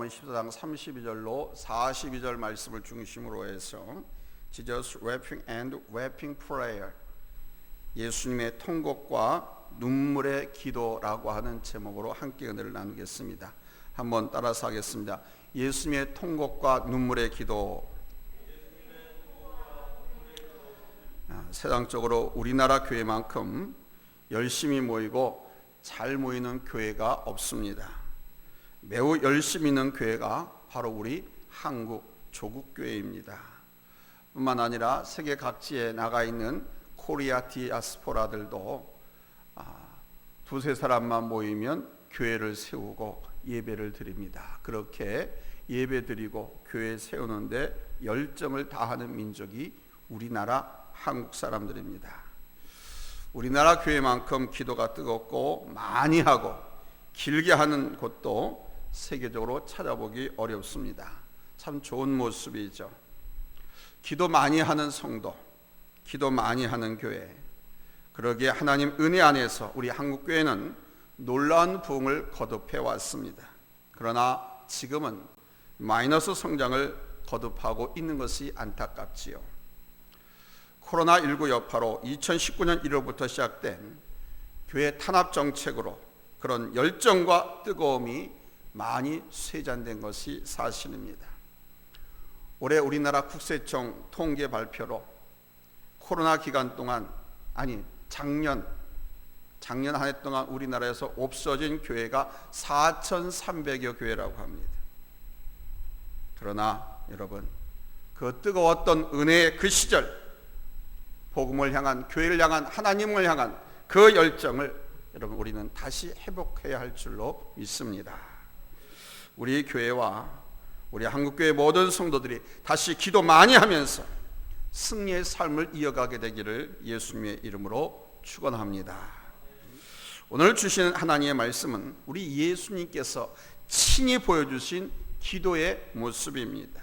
마가복음 14장 32절로 42절 말씀을 중심으로 해서 Jesus weeping and weeping prayer, 예수님의 통곡과 눈물의 기도라고 하는 제목으로 함께 은혜를 나누겠습니다. 한번 따라서 하겠습니다. 예수님의 통곡과 눈물의 기도. 세상적으로 우리나라 교회만큼 열심히 모이고 잘 모이는 교회가 없습니다. 매우 열심히 있는 교회가 바로 우리 한국 조국교회입니다. 뿐만 아니라 세계 각지에 나가 있는 코리아 디아스포라들도 두세 사람만 모이면 교회를 세우고 예배를 드립니다. 그렇게 예배 드리고 교회 세우는데 열정을 다하는 민족이 우리나라 한국 사람들입니다. 우리나라 교회만큼 기도가 뜨겁고 많이 하고 길게 하는 곳도 세계적으로 찾아보기 어렵습니다. 참 좋은 모습이죠. 기도 많이 하는 성도, 기도 많이 하는 교회, 그러기에 하나님 은혜 안에서 우리 한국교회는 놀라운 부흥을 거듭해 왔습니다. 그러나 지금은 마이너스 성장을 거듭하고 있는 것이 안타깝지요. 코로나19 여파로 2019년 1월부터 시작된 교회 탄압 정책으로 그런 열정과 뜨거움이 많이 쇠잔된 것이 사실입니다. 올해 우리나라 국세청 통계 발표로 코로나 기간 동안, 작년 한 해 동안 우리나라에서 없어진 교회가 4,300여 교회라고 합니다. 그러나 여러분, 그 뜨거웠던 은혜의 그 시절, 복음을 향한, 교회를 향한, 하나님을 향한 그 열정을 여러분 우리는 다시 회복해야 할 줄로 믿습니다. 우리 교회와 우리 한국교회 모든 성도들이 다시 기도 많이 하면서 승리의 삶을 이어가게 되기를 예수님의 이름으로 축원합니다. 오늘 주시는 하나님의 말씀은 우리 예수님께서 친히 보여주신 기도의 모습입니다.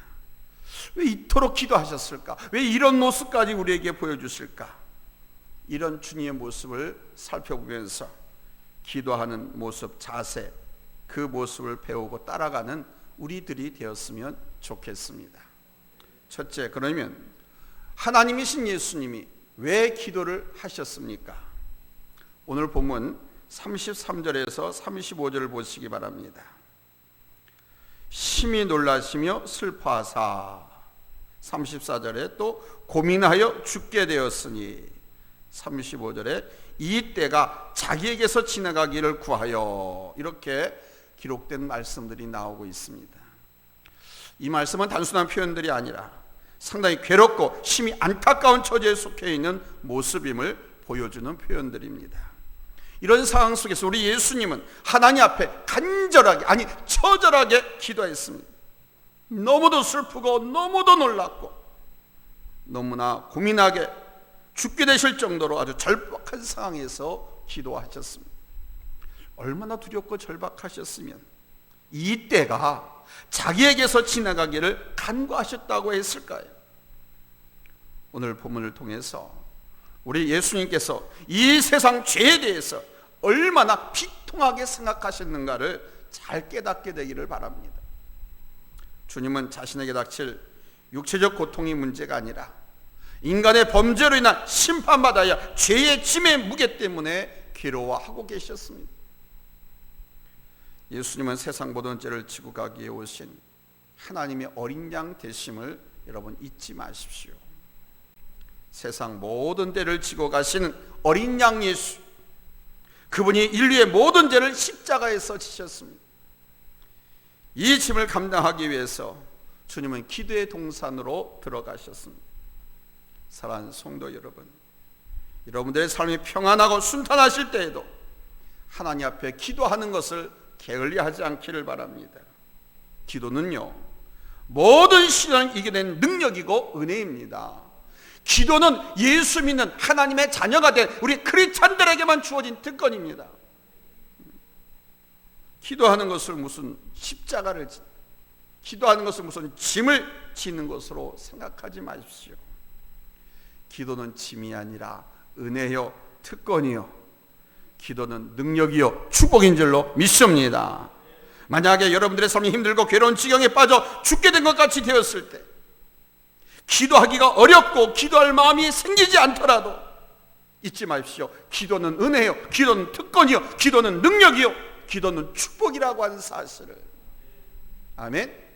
왜 이토록 기도하셨을까? 왜 이런 모습까지 우리에게 보여주실까? 이런 주님의 모습을 살펴보면서 기도하는 모습, 자세, 그 모습을 배우고 따라가는 우리들이 되었으면 좋겠습니다. 첫째, 그러면 하나님이신 예수님이 왜 기도를 하셨습니까? 오늘 본문 33절에서 35절을 보시기 바랍니다. 심히 놀라시며 슬퍼하사, 34절에 또 고민하여 죽게 되었으니, 35절에 이 때가 자기에게서 지나가기를 구하여, 이렇게 기록된 말씀들이 나오고 있습니다. 이 말씀은 단순한 표현들이 아니라 상당히 괴롭고 심히 안타까운 처지에 속해 있는 모습임을 보여주는 표현들입니다. 이런 상황 속에서 우리 예수님은 하나님 앞에 간절하게, 처절하게 기도했습니다. 너무도 슬프고 너무도 놀랐고 너무나 고민하게 죽게 되실 정도로 아주 절박한 상황에서 기도하셨습니다. 얼마나 두렵고 절박하셨으면 이 때가 자기에게서 지나가기를 간구하셨다고 했을까요? 오늘 본문을 통해서 우리 예수님께서 이 세상 죄에 대해서 얼마나 비통하게 생각하셨는가를 잘 깨닫게 되기를 바랍니다. 주님은 자신에게 닥칠 육체적 고통이 문제가 아니라 인간의 범죄로 인한 심판받아야 죄의 짐의 무게 때문에 괴로워하고 계셨습니다. 예수님은 세상 모든 죄를 지고 가기에 오신 하나님의 어린 양 되심을 여러분 잊지 마십시오. 세상 모든 죄를 지고 가시는 어린 양 예수, 그분이 인류의 모든 죄를 십자가에서 지셨습니다. 이 짐을 감당하기 위해서 주님은 기도의 동산으로 들어가셨습니다. 사랑하는 성도 여러분, 여러분들의 삶이 평안하고 순탄하실 때에도 하나님 앞에 기도하는 것을 게을리하지 않기를 바랍니다. 기도는요, 모든 시련을 이겨낸 능력이고 은혜입니다. 기도는 예수 믿는 하나님의 자녀가 된 우리 크리스찬들에게만 주어진 특권입니다. 기도하는 것을 무슨 십자가를, 기도하는 것을 무슨 짐을 지는 것으로 생각하지 마십시오. 기도는 짐이 아니라 은혜요, 특권이요, 기도는 능력이요 축복인 줄로 믿습니다. 만약에 여러분들의 삶이 힘들고 괴로운 지경에 빠져 죽게 된 것 같이 되었을 때, 기도하기가 어렵고 기도할 마음이 생기지 않더라도 잊지 마십시오. 기도는 은혜요, 기도는 특권이요, 기도는 능력이요, 기도는 축복이라고 하는 사실을. 아멘.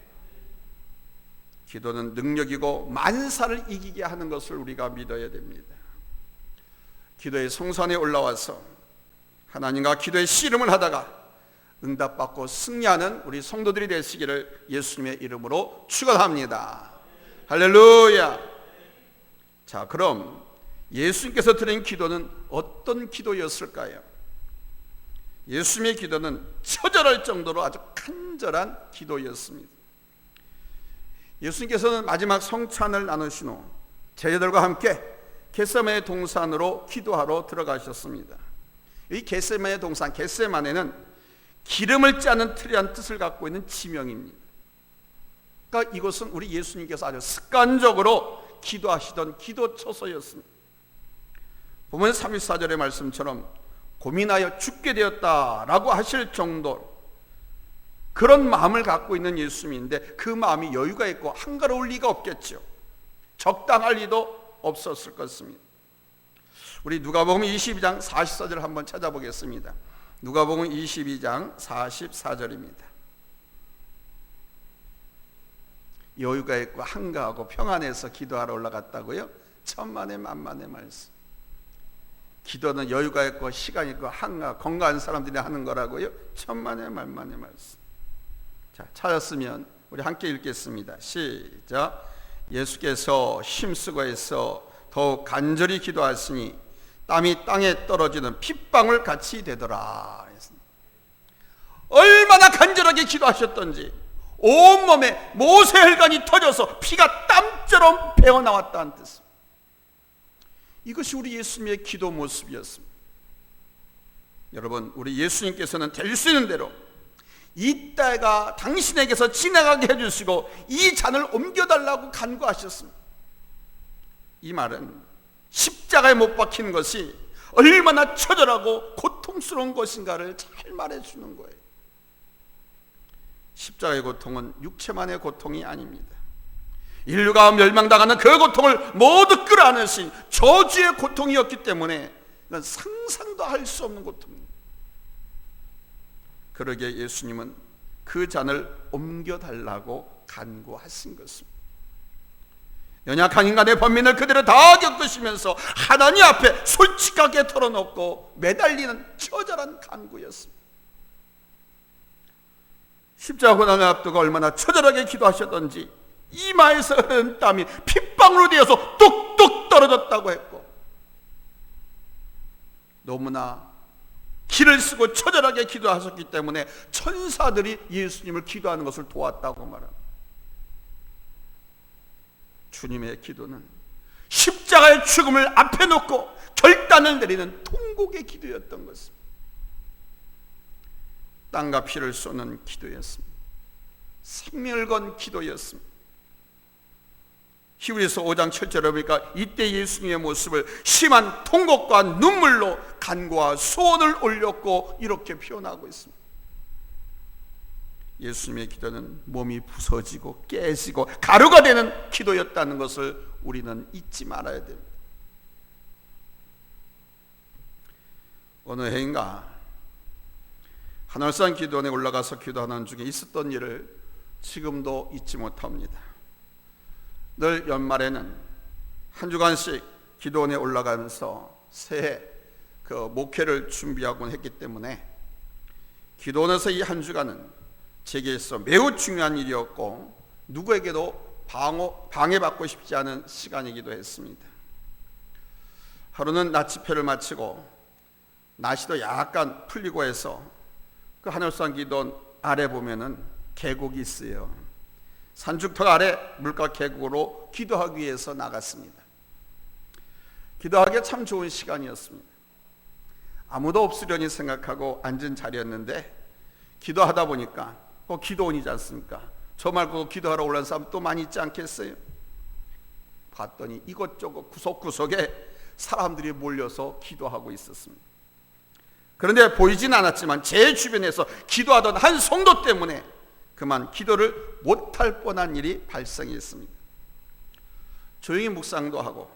기도는 능력이고 만사를 이기게 하는 것을 우리가 믿어야 됩니다. 기도의 성산에 올라와서 하나님과 기도의 씨름을 하다가 응답받고 승리하는 우리 성도들이 되시기를 예수님의 이름으로 축원합니다. 할렐루야. 자, 그럼 예수님께서 드린 기도는 어떤 기도였을까요? 예수님의 기도는 처절할 정도로 아주 간절한 기도였습니다. 예수님께서는 마지막 성찬을 나누신 후 제자들과 함께 겟세마네 동산으로 기도하러 들어가셨습니다. 이 겟세마네 동산, 겟세마네는 기름을 짜는 틀이란 뜻을 갖고 있는 지명입니다. 그러니까 이것은 우리 예수님께서 아주 습관적으로 기도하시던 기도 처소였습니다. 보면 34절의 말씀처럼 고민하여 죽게 되었다라고 하실 정도로 그런 마음을 갖고 있는 예수님인데, 그 마음이 여유가 있고 한가로울 리가 없겠죠. 적당할 리도 없었을 것입니다. 우리 누가복음 22장 44절을 한번 찾아보겠습니다. 누가복음 22장 44절입니다. 여유가 있고 한가하고 평안해서 기도하러 올라갔다고요? 천만의 만만의 말씀. 기도는 여유가 있고 시간 있고 한가 건강한 사람들이 하는 거라고요? 천만의 만만의 말씀. 자, 찾았으면 우리 함께 읽겠습니다. 시작. 예수께서 힘쓰고 해서 더욱 간절히 기도하시니 땀이 땅에 떨어지는 핏방울 같이 되더라. 얼마나 간절하게 기도하셨던지 온몸에 모세혈관이 터져서 피가 땀처럼 배어나왔다는 뜻입니다. 이것이 우리 예수님의 기도 모습이었습니다. 여러분, 우리 예수님께서는 될 수 있는 대로 이 때가 당신에게서 지나가게 해주시고 이 잔을 옮겨달라고 간구하셨습니다. 이 말은 십자가에 못 박히는 것이 얼마나 처절하고 고통스러운 것인가를 잘 말해주는 거예요. 십자가의 고통은 육체만의 고통이 아닙니다. 인류가 멸망당하는 그 고통을 모두 끌어안으신 저주의 고통이었기 때문에 이건 상상도 할 수 없는 고통입니다. 그러기에 예수님은 그 잔을 옮겨달라고 간구하신 것입니다. 연약한 인간의 번민을 그대로 다 겪으시면서 하나님 앞에 솔직하게 털어놓고 매달리는 처절한 간구였습니다. 십자가 고난을 앞두고 얼마나 처절하게 기도하셨던지 이마에서 흐르는 땀이 핏방울로 되어서 뚝뚝 떨어졌다고 했고, 너무나 기를 쓰고 처절하게 기도하셨기 때문에 천사들이 예수님을 기도하는 것을 도왔다고 말합니다. 주님의 기도는 십자가의 죽음을 앞에 놓고 결단을 내리는 통곡의 기도였던 것입니다. 땀과 피를 쏟는 기도였습니다. 생명을 건 기도였습니다. 히브리서 5장 7절에 보니까 이때 예수님의 모습을 심한 통곡과 눈물로 간구와 소원을 올렸고 이렇게 표현하고 있습니다. 예수님의 기도는 몸이 부서지고 깨지고 가루가 되는 기도였다는 것을 우리는 잊지 말아야 됩니다. 어느 해인가 하늘산 기도원에 올라가서 기도하는 중에 있었던 일을 지금도 잊지 못합니다. 늘 연말에는 한 주간씩 기도원에 올라가면서 새해 그 목회를 준비하곤 했기 때문에 기도원에서 이 한 주간은 제게 있어 매우 중요한 일이었고 누구에게도 방해받고 싶지 않은 시간이기도 했습니다. 하루는 낮 집회를 마치고 날씨도 약간 풀리고 해서 그 하늘산 기도원 아래 보면은 계곡이 있어요. 산중턱 아래 물가 계곡으로 기도하기 위해서 나갔습니다. 기도하기에 참 좋은 시간이었습니다. 아무도 없으려니 생각하고 앉은 자리였는데 기도하다 보니까 기도원이지 않습니까? 저 말고 기도하러 올라온 사람 또 많이 있지 않겠어요? 봤더니 이것저것 구석구석에 사람들이 몰려서 기도하고 있었습니다. 그런데 보이진 않았지만 제 주변에서 기도하던 한 성도 때문에 그만 기도를 못할 뻔한 일이 발생했습니다. 조용히 묵상도 하고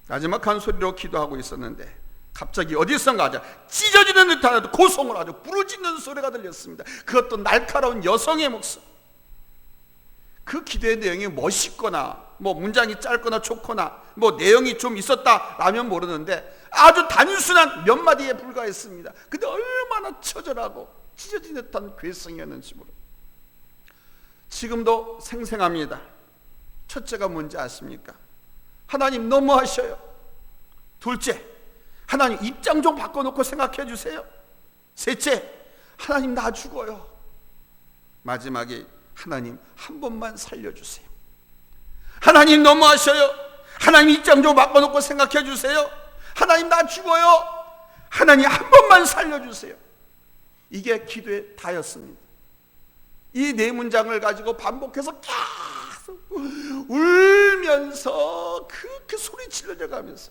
나지막한 소리로 기도하고 있었는데 갑자기 어디선가 아주 찢어지는 듯한 고성을 아주 부르짖는 소리가 들렸습니다. 그것도 날카로운 여성의 목소리. 그 기도의 내용이 멋있거나 문장이 짧거나 좋거나 내용이 좀 있었다라면 모르는데 아주 단순한 몇 마디에 불과했습니다. 근데 얼마나 처절하고 찢어진 듯한 괴성이었는지 모릅니다. 지금도 생생합니다. 첫째가 뭔지 아십니까? 하나님 너무하셔요. 둘째, 하나님 입장 좀 바꿔놓고 생각해 주세요. 셋째, 하나님 나 죽어요. 마지막에 하나님 한 번만 살려주세요. 하나님 너무하셔요. 하나님 입장 좀 바꿔놓고 생각해 주세요. 하나님 나 죽어요. 하나님 한 번만 살려주세요. 이게 기도의 다였습니다. 이 네 문장을 가지고 반복해서 계속 울면서 그렇게 소리 질러 가면서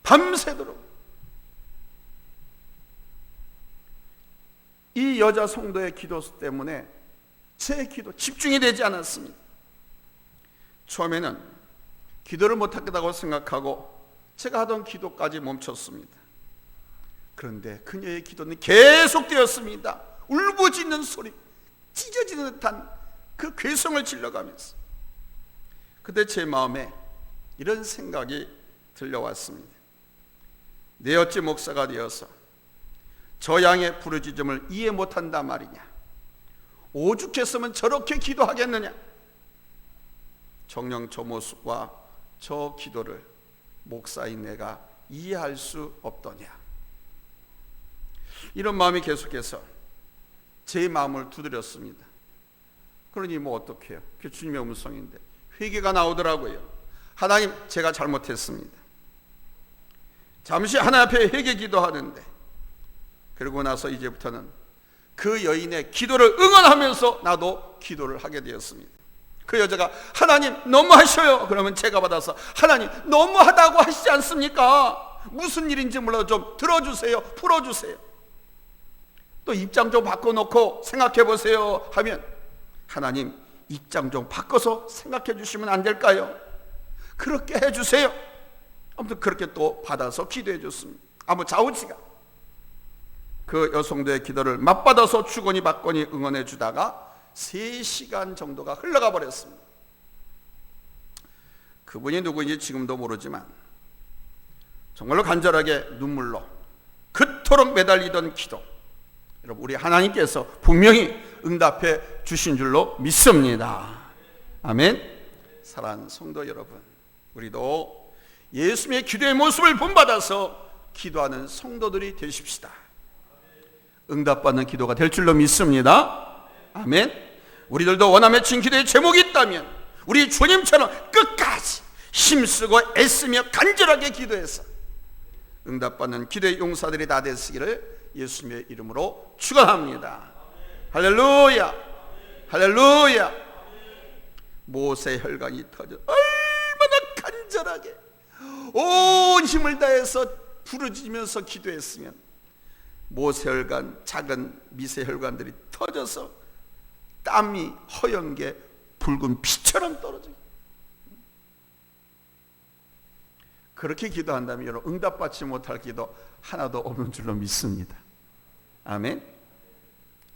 밤새도록 이 여자 성도의 기도 때문에 제 기도 집중이 되지 않았습니다. 처음에는 기도를 못하겠다고 생각하고 제가 하던 기도까지 멈췄습니다. 그런데 그녀의 기도는 계속되었습니다. 울부짖는 소리, 찢어지는 듯한 그 괴성을 질러가면서. 그때 제 마음에 이런 생각이 들려왔습니다. 내 어찌 목사가 되어서 저 양의 부르짖음을 이해 못한단 말이냐? 오죽했으면 저렇게 기도하겠느냐? 정녕 저 모습과 저 기도를 목사인 내가 이해할 수 없더냐? 이런 마음이 계속해서 제 마음을 두드렸습니다. 그러니 어떡해요? 그게 주님의 음성인데 회개가 나오더라고요. 하나님 제가 잘못했습니다. 잠시 하나님 앞에 회개 기도하는데 그러고 나서 이제부터는 그 여인의 기도를 응원하면서 나도 기도를 하게 되었습니다. 그 여자가 하나님 너무하셔요. 그러면 제가 받아서 하나님 너무하다고 하시지 않습니까? 무슨 일인지 몰라도 좀 들어주세요. 풀어주세요. 또 입장 좀 바꿔놓고 생각해 보세요 하면 하나님 입장 좀 바꿔서 생각해 주시면 안 될까요? 그렇게 해주세요. 아무튼 그렇게 또 받아서 기도해 줬습니다. 아무 좌우지가 그 여성도의 기도를 맞받아서 주거니 받거니 응원해 주다가 3시간 정도가 흘러가 버렸습니다. 그분이 누구인지 지금도 모르지만 정말로 간절하게 눈물로 그토록 매달리던 기도, 여러분 우리 하나님께서 분명히 응답해 주신 줄로 믿습니다. 아멘. 사랑하는 성도 여러분, 우리도 예수님의 기도의 모습을 본받아서 기도하는 성도들이 되십시다. 응답받는 기도가 될 줄로 믿습니다. 아멘. 우리들도 원함에 친 기도의 제목이 있다면 우리 주님처럼 끝까지 힘쓰고 애쓰며 간절하게 기도해서 응답받는 기도의 용사들이 다 되시기를 예수님의 이름으로 축원합니다. 할렐루야, 할렐루야. 모세 혈관이 터져 얼마나 간절하게 온 힘을 다해서 부르짖으면서 기도했으면 모세 혈관, 작은 미세 혈관들이 터져서 땀이 허연 게 붉은 피처럼 떨어져요. 그렇게 기도한다면 여러분 응답받지 못할 기도 하나도 없는 줄로 믿습니다. 아멘.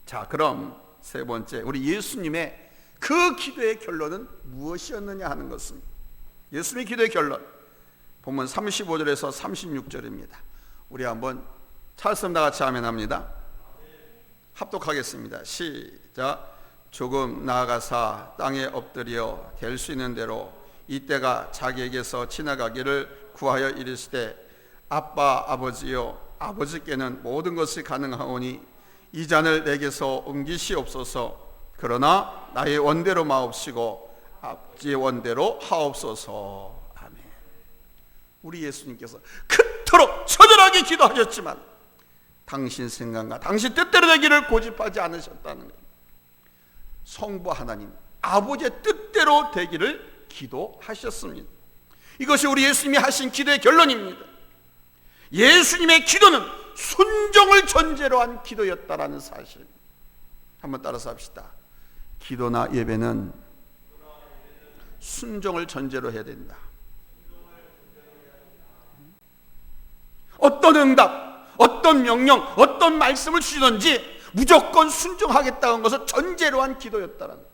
자, 그럼 세 번째, 우리 예수님의 그 기도의 결론은 무엇이었느냐 하는 것입니다. 예수님의 기도의 결론 본문 35절에서 36절입니다. 우리 한번 찾았으면 다 같이 아멘 합니다. 합독하겠습니다. 시작. 조금 나아가사 땅에 엎드려 될 수 있는 대로 이때가 자기에게서 지나가기를 구하여 이르시되 아빠 아버지여, 아버지께는 모든 것이 가능하오니 이 잔을 내게서 옮기시옵소서. 그러나 나의 원대로 마옵시고 아버지의 원대로 하옵소서. 아멘. 우리 예수님께서 그토록 처절하게 기도하셨지만 당신 생각과 당신 뜻대로 되기를 고집하지 않으셨다는 거예요. 성부 하나님 아버지의 뜻대로 되기를 기도하셨습니다. 이것이 우리 예수님이 하신 기도의 결론입니다. 예수님의 기도는 순종을 전제로 한 기도였다라는 사실. 한번 따라서 합시다. 기도나 예배는 순종을 전제로 해야 된다. 어떤 응답, 어떤 명령, 어떤 말씀을 주시든지 무조건 순종하겠다는 것을 전제로 한 기도였다라는.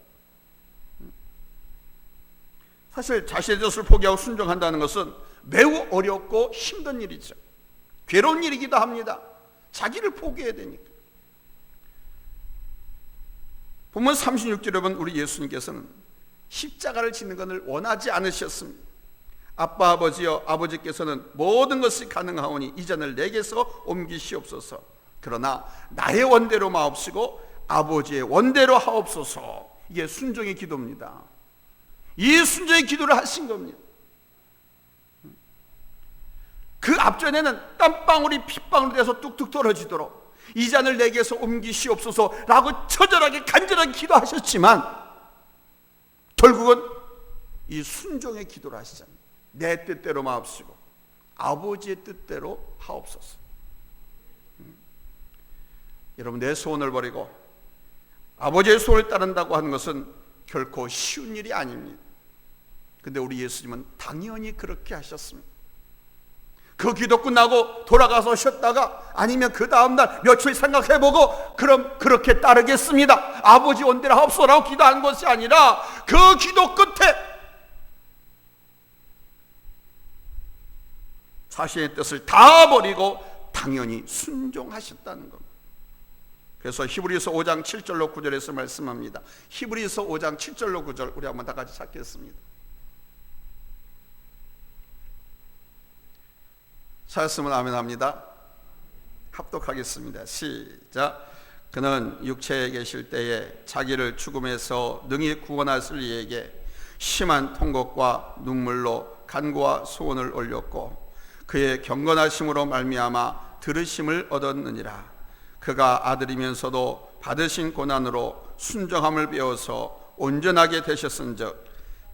사실 자신의 뜻을 포기하고 순종한다는 것은 매우 어렵고 힘든 일이죠. 괴로운 일이기도 합니다. 자기를 포기해야 되니까. 본문 36절에 보면 우리 예수님께서는 십자가를 지는 것을 원하지 않으셨습니다. 아빠 아버지여, 아버지께서는 모든 것이 가능하오니 이 잔을 내게서 옮기시옵소서. 그러나 나의 원대로 마옵시고 아버지의 원대로 하옵소서. 이게 순종의 기도입니다. 이 순종의 기도를 하신 겁니다. 그 앞전에는 땀방울이 핏방울이 돼서 뚝뚝 떨어지도록 이 잔을 내게서 옮기시옵소서 라고 처절하게 간절하게 기도하셨지만 결국은 이 순종의 기도를 하시잖아요. 내 뜻대로 마옵시고 아버지의 뜻대로 하옵소서. 여러분, 내 소원을 버리고 아버지의 소원을 따른다고 하는 것은 결코 쉬운 일이 아닙니다. 근데 우리 예수님은 당연히 그렇게 하셨습니다. 그 기도 끝나고 돌아가서 쉬었다가 아니면 그 다음날 며칠 생각해보고 그럼 그렇게 따르겠습니다, 아버지 원대로 하옵소서라고 기도한 것이 아니라 그 기도 끝에 자신의 뜻을 다 버리고 당연히 순종하셨다는 겁니다. 그래서 히브리서 5장 7절로 9절에서 말씀합니다. 히브리서 5장 7절로 9절 우리 한번 다 같이 찾겠습니다. 찾았으면 아멘 합니다. 합독하겠습니다. 시작. 그는 육체에 계실 때에 자기를 죽음에서 능히 구원하실 이에게 심한 통곡과 눈물로 간구와 소원을 올렸고 그의 경건하심으로 말미암아 들으심을 얻었느니라. 그가 아들이면서도 받으신 고난으로 순종함을 배워서 온전하게 되셨은즉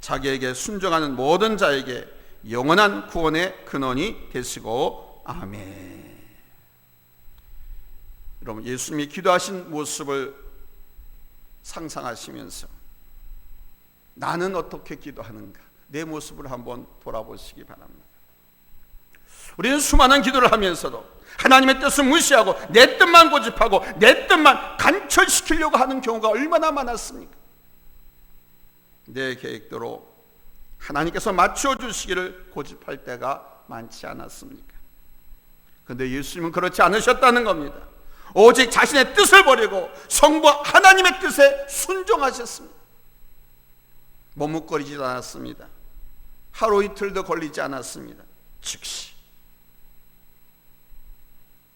자기에게 순종하는 모든 자에게 영원한 구원의 근원이 되시고 아멘. 여러분, 예수님이 기도하신 모습을 상상하시면서 나는 어떻게 기도하는가, 내 모습을 한번 돌아보시기 바랍니다. 우리는 수많은 기도를 하면서도 하나님의 뜻을 무시하고 내 뜻만 고집하고 내 뜻만 간철시키려고 하는 경우가 얼마나 많았습니까? 내 계획대로 하나님께서 맞춰주시기를 고집할 때가 많지 않았습니까? 그런데 예수님은 그렇지 않으셨다는 겁니다. 오직 자신의 뜻을 버리고 성부 하나님의 뜻에 순종하셨습니다. 머뭇거리지도 않았습니다. 하루 이틀도 걸리지 않았습니다. 즉시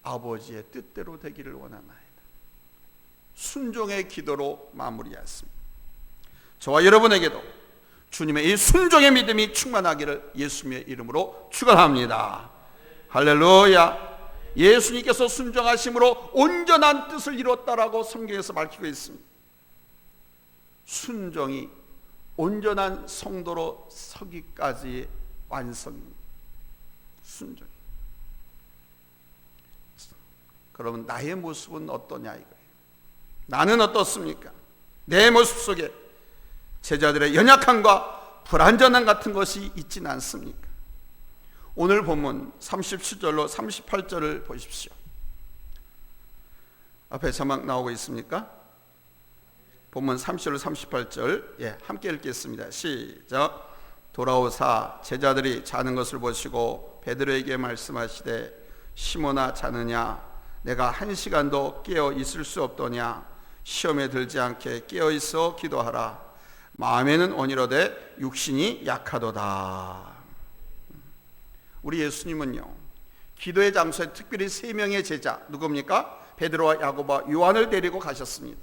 아버지의 뜻대로 되기를 원하나이다. 순종의 기도로 마무리했습니다. 저와 여러분에게도 주님의 이 순종의 믿음이 충만하기를 예수님의 이름으로 축원합니다. 할렐루야. 예수님께서 순종하심으로 온전한 뜻을 이뤘다라고 성경에서 밝히고 있습니다. 순종이 온전한 성도로 서기까지의 완성입니다. 순종. 그러면 나의 모습은 어떠냐 이거예요. 나는 어떻습니까? 내 모습 속에 제자들의 연약함과 불완전함 같은 것이 있지는 않습니까? 오늘 본문 37절로 38절을 보십시오. 앞에 자막 나오고 있습니까? 본문 30절로 38절 함께 읽겠습니다. 시작. 돌아오사 제자들이 자는 것을 보시고 베드로에게 말씀하시되 시몬아 자느냐? 내가 1시간도 깨어 있을 수 없더냐? 시험에 들지 않게 깨어 있어 기도하라. 마음에는 온이로되 육신이 약하도다. 우리 예수님은요, 기도의 장소에 특별히 3명의 제자, 누굽니까? 베드로와 야고보와 요한을 데리고 가셨습니다.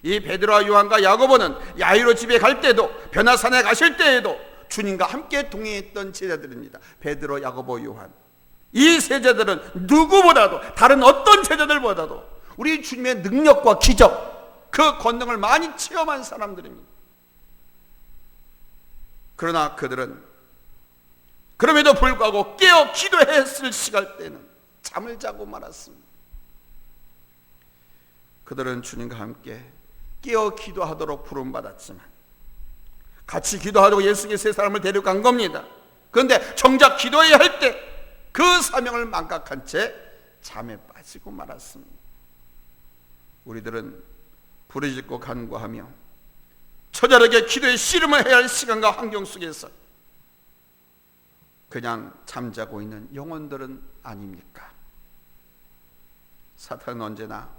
이 베드로와 요한과 야고보는 야이로 집에 갈 때도 변화산에 가실 때에도 주님과 함께 동행했던 제자들입니다. 베드로, 야고보, 요한. 이 제자들은 누구보다도 다른 어떤 제자들보다도 우리 주님의 능력과 기적, 그 권능을 많이 체험한 사람들입니다. 그러나 그들은 그럼에도 불구하고 깨어 기도해야 했을 시간 때는 잠을 자고 말았습니다. 그들은 주님과 함께 깨어 기도하도록 부름받았지만 같이 기도하려고 예수님께 세 사람을 데려간 겁니다. 그런데 정작 기도해야 할 때 그 사명을 망각한 채 잠에 빠지고 말았습니다. 우리들은 부르짖고 간구하며 처절하게 기도의 씨름을 해야 할 시간과 환경 속에서 그냥 잠자고 있는 영혼들은 아닙니까? 사탄은 언제나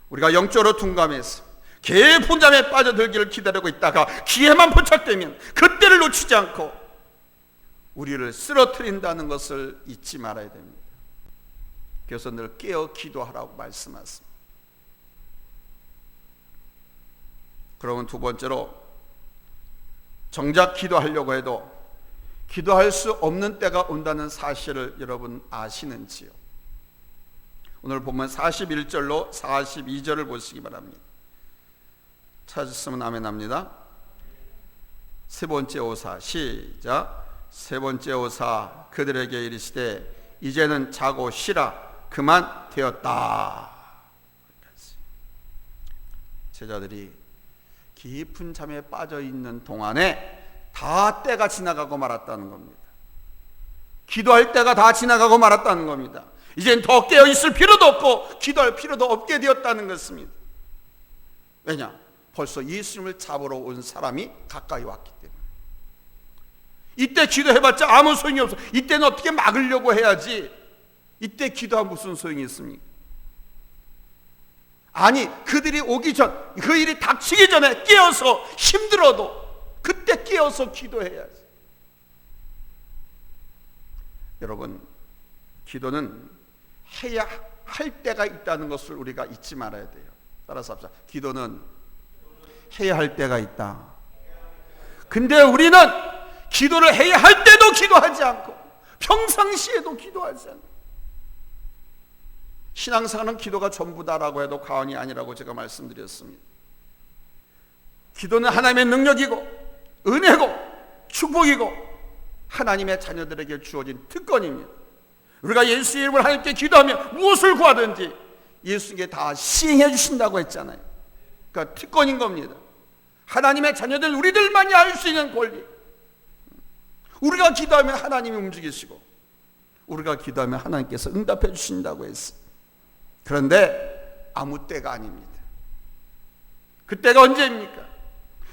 우리가 영적으로 둔감해서 개의 본잠에 빠져들기를 기다리고 있다가 기회만 포착되면 그때를 놓치지 않고 우리를 쓰러뜨린다는 것을 잊지 말아야 됩니다. 그래서 늘 깨어 기도하라고 말씀하십니다. 그러면 두 번째로, 정작 기도하려고 해도 기도할 수 없는 때가 온다는 사실을 여러분 아시는지요? 오늘 보면 41절로 42절을 보시기 바랍니다. 찾으시면 아멘 합니다. 세 번째 오사, 시작. 세 번째 오사 그들에게 이르시되 이제는 자고 쉬라, 그만 되었다. 제자들이 깊은 잠에 빠져 있는 동안에 다 때가 지나가고 말았다는 겁니다. 기도할 때가 다 지나가고 말았다는 겁니다. 이젠 더 깨어 있을 필요도 없고 기도할 필요도 없게 되었다는 것입니다. 왜냐? 벌써 예수님을 잡으러 온 사람이 가까이 왔기 때문에. 이때 기도해봤자 아무 소용이 없어. 이때는 어떻게 막으려고 해야지. 이때 기도하면 무슨 소용이 있습니까? 아니, 그들이 오기 전, 그 일이 닥치기 전에 깨어서 힘들어도 그때 깨어서 기도해야지. 여러분, 기도는 해야 할 때가 있다는 것을 우리가 잊지 말아야 돼요. 따라서 합시다. 기도는 해야 할 때가 있다. 근데 우리는 기도를 해야 할 때도 기도하지 않고 평상시에도 기도하지 않고, 신앙생활은 기도가 전부다라고 해도 과언이 아니라고 제가 말씀드렸습니다. 기도는 하나님의 능력이고 은혜고 축복이고 하나님의 자녀들에게 주어진 특권입니다. 우리가 예수 이름을 하나님께 기도하면 무엇을 구하든지 예수님께 다 시행해 주신다고 했잖아요. 그러니까 특권인 겁니다. 하나님의 자녀들 우리들만이 알 수 있는 권리. 우리가 기도하면 하나님이 움직이시고 우리가 기도하면 하나님께서 응답해 주신다고 했어요. 그런데 아무 때가 아닙니다. 그때가 언제입니까?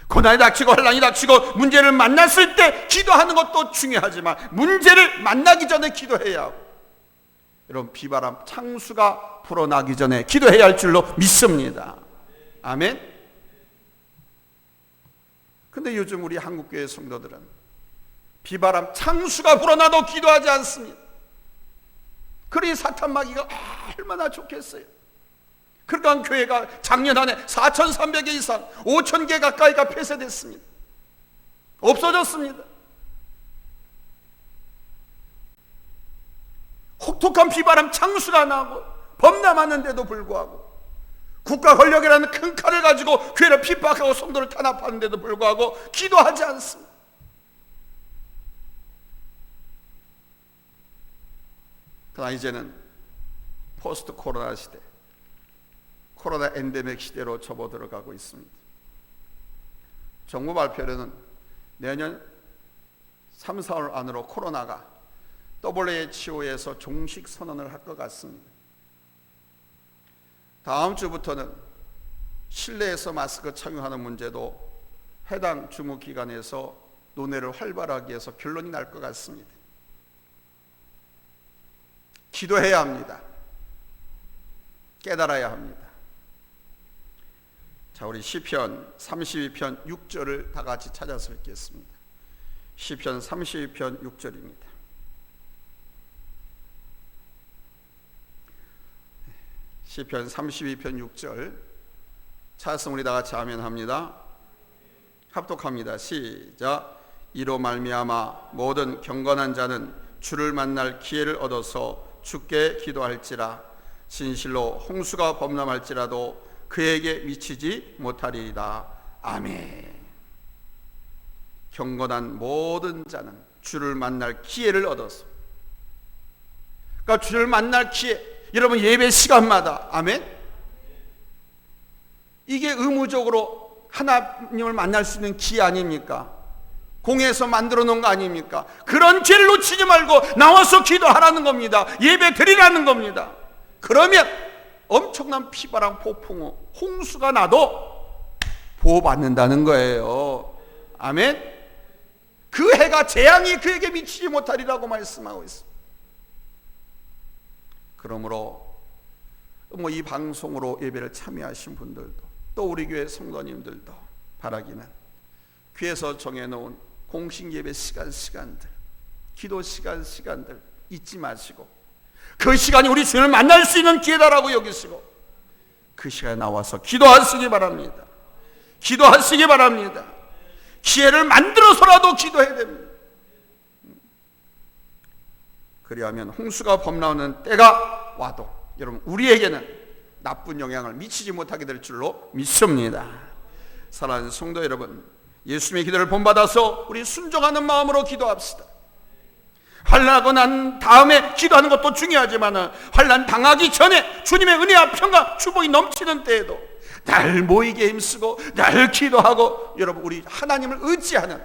고난이 닥치고 환난이 닥치고 문제를 만났을 때 기도하는 것도 중요하지만 문제를 만나기 전에 기도해야 하고, 여러분, 비바람 창수가 불어나기 전에 기도해야 할 줄로 믿습니다. 아멘. 근데 요즘 우리 한국교회 성도들은 비바람 창수가 불어나도 기도하지 않습니다. 그러니 사탄 마귀가 얼마나 좋겠어요. 그러니까 교회가 작년 한 해 4,300개 이상 5,000개 가까이가 폐쇄됐습니다. 없어졌습니다. 혹독한 비바람 창수가 나고 범람하는데도 불구하고, 국가 권력이라는 큰 칼을 가지고 교회를 핍박하고 성도를 탄압하는데도 불구하고 기도하지 않습니다. 그러나 이제는 포스트 코로나 시대, 코로나 엔데믹 시대로 접어들어가고 있습니다. 정부 발표로는 내년 3, 4월 안으로 코로나가 WHO에서 종식 선언을 할 것 같습니다. 다음 주부터는 실내에서 마스크 착용하는 문제도 해당 주무기관에서 논의를 활발하게 해서 결론이 날 것 같습니다. 기도해야 합니다. 깨달아야 합니다. 자, 우리 시편 32편 6절을 다 같이 찾아서 읽겠습니다. 시편 32편 6절입니다. 시편 32편 6절 찾았으면 우리 다 같이 아멘합니다. 합독합니다. 시작. 이로 말미암아 모든 경건한 자는 주를 만날 기회를 얻어서 주께 기도할지라. 진실로 홍수가 범람할지라도 그에게 미치지 못하리이다. 아멘. 경건한 모든 자는 주를 만날 기회를 얻어서, 그러니까 주를 만날 기회, 여러분 예배 시간마다, 아멘, 이게 의무적으로 하나님을 만날 수 있는 기회 아닙니까? 공에서 만들어 놓은 거 아닙니까? 그런 기회를 놓치지 말고 나와서 기도하라는 겁니다. 예배 드리라는 겁니다. 그러면 엄청난 피바람, 폭풍우, 홍수가 나도 보호받는다는 거예요. 아멘. 그 해가 재앙이 그에게 미치지 못하리라고 말씀하고 있습니다. 그러므로 이 방송으로 예배를 참여하신 분들도, 또 우리 교회 성도님들도 바라기는 귀에서 정해놓은 공식 예배 시간들, 기도 시간들 잊지 마시고, 그 시간이 우리 주님을 만날 수 있는 기회다라고 여기시고 그 시간에 나와서 기도하시기 바랍니다. 기도하시기 바랍니다. 기회를 만들어서라도 기도해야 됩니다. 그리하면 홍수가 범람하는 때가 와도 여러분 우리에게는 나쁜 영향을 미치지 못하게 될 줄로 믿습니다. 사랑하는 성도 여러분, 예수님의 기도를 본받아서 우리 순종하는 마음으로 기도합시다. 환난하고 난 다음에 기도하는 것도 중요하지만 환난 당하기 전에 주님의 은혜와 평강, 축복이 넘치는 때에도 날 모이게 힘쓰고 날 기도하고, 여러분 우리 하나님을 의지하는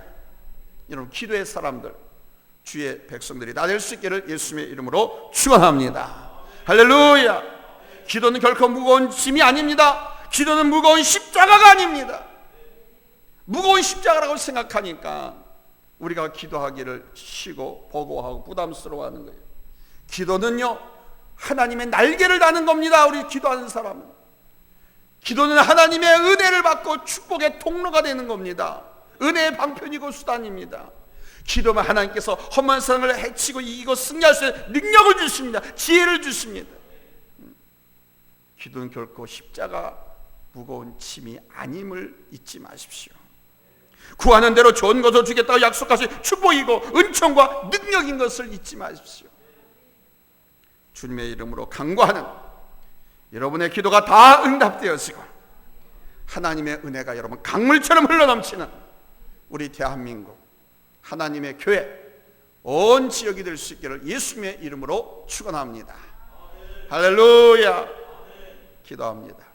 여러분 기도의 사람들, 주의 백성들이 다 될 수 있기를 예수님의 이름으로 축원합니다. 할렐루야. 기도는 결코 무거운 짐이 아닙니다. 기도는 무거운 십자가가 아닙니다. 무거운 십자가라고 생각하니까 우리가 기도하기를 쉬고 버거워하고 부담스러워하는 거예요. 기도는요 하나님의 날개를 다는 겁니다. 우리 기도하는 사람은 기도는 하나님의 은혜를 받고 축복의 통로가 되는 겁니다. 은혜의 방편이고 수단입니다. 기도면 하나님께서 험한 사람을 해치고 이기고 승리할 수 있는 능력을 주십니다. 지혜를 주십니다. 기도는 결코 십자가 무거운 짐이 아님을 잊지 마십시오. 구하는 대로 좋은 것을 주겠다고 약속하신 축복이고 은총과 능력인 것을 잊지 마십시오. 주님의 이름으로 간구하는 여러분의 기도가 다 응답되어지고 하나님의 은혜가 여러분 강물처럼 흘러넘치는 우리 대한민국 하나님의 교회 온 지역이 될 수 있기를 예수님의 이름으로 축원합니다. 할렐루야. 기도합니다.